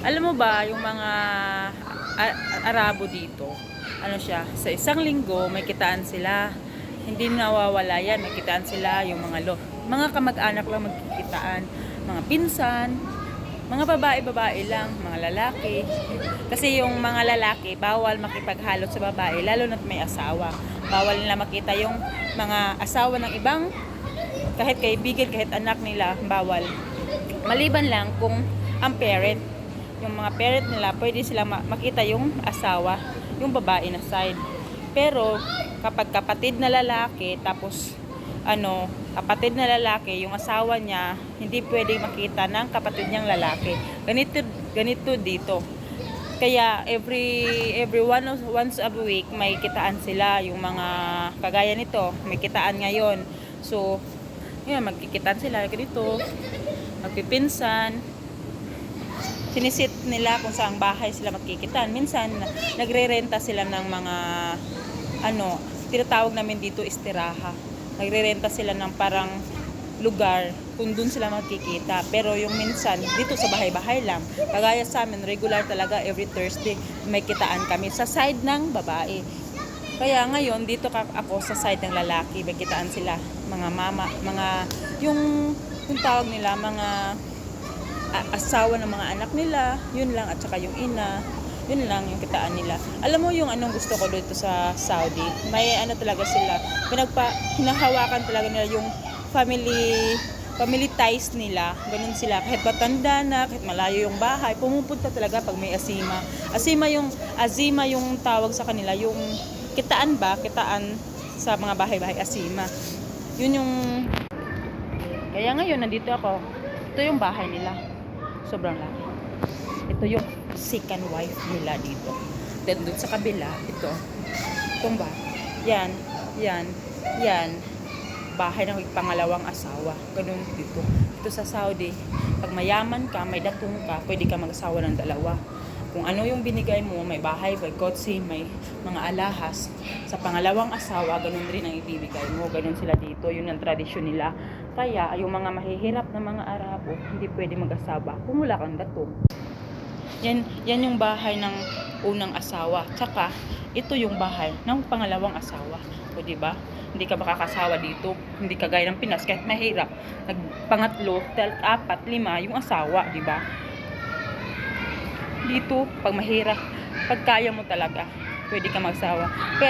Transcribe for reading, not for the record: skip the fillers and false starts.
Alam mo ba, yung mga Arabo dito, ano siya, sa isang linggo may kitaan sila. Hindi nawawala yan, may kitaan sila yung mga kamag-anak lang magkikitaan, mga pinsan, mga babae-babae lang, mga lalaki. Kasi yung mga lalaki, bawal makipaghalot sa babae, lalo na't may asawa. Bawal nila makita yung mga asawa ng ibang, kahit kaibigan, kahit anak nila, bawal. Maliban lang kung ang parent, yung mga parent nila, pwede silang makita yung asawa, yung babae na side. Pero kapag kapatid na lalaki, tapos kapatid na lalaki, yung asawa niya, hindi pwedeng makita ng kapatid niyang lalaki. Ganito dito. Kaya every once a week may kitaan sila, yung mga kagaya nito, may kitaan ngayon. So, yun, magkikitaan sila ganito, magpipinsan, sinisit nila kung saang bahay sila magkikitaan. Minsan, nagre-renta sila ng mga, tinatawag namin dito istiraha. Nagre-renta sila ng parang lugar kung dun sila magkikita. Pero yung minsan, dito sa bahay-bahay lang. Kagaya sa amin, regular talaga every Thursday, may kitaan kami sa side ng babae. Kaya ngayon, dito ako sa side ng lalaki, may kitaan sila. Mga mama, yung tawag nila, mga asawa ng mga anak nila, yun lang, at saka yung ina, yun lang yung kitaan nila. Alam mo yung anong gusto ko dito sa Saudi, may talaga sila, hinahawakan talaga nila yung family ties nila, ganun sila, kahit matanda na, kahit malayo yung bahay, pumupunta talaga pag may azima yung tawag sa kanila, yung kitaan sa mga bahay-bahay, asima. Yun yung, kaya ngayon nandito ako, ito yung bahay nila, sobrang laki. Ito yung second wife nila dito. Then doon sa kabila, itong ba? Yan. Bahay ng pangalawang asawa. Ganun dito. Ito sa Saudi, pag mayaman ka, may datong ka, pwede ka mag-asawa ng dalawa. Kung ano yung binigay mo, may bahay, may kotse, may mga alahas, sa pangalawang asawa, ganun rin ang ibibigay mo. Ganun sila dito. Yun ang tradisyon nila. Kaya, yung mga mahihirap na mga Arabo, hindi pwede mag-asawa kung wala kang datong. Yan yung bahay ng unang asawa. Tsaka, ito yung bahay ng pangalawang asawa. O diba? Hindi ka makakasawa dito. Hindi ka gaya ng Pinas, kahit mahirap. Pangatlo, 4, 5 yung asawa, diba? Dito, pag mahirap, pag kaya mo talaga, pwede ka magsawa.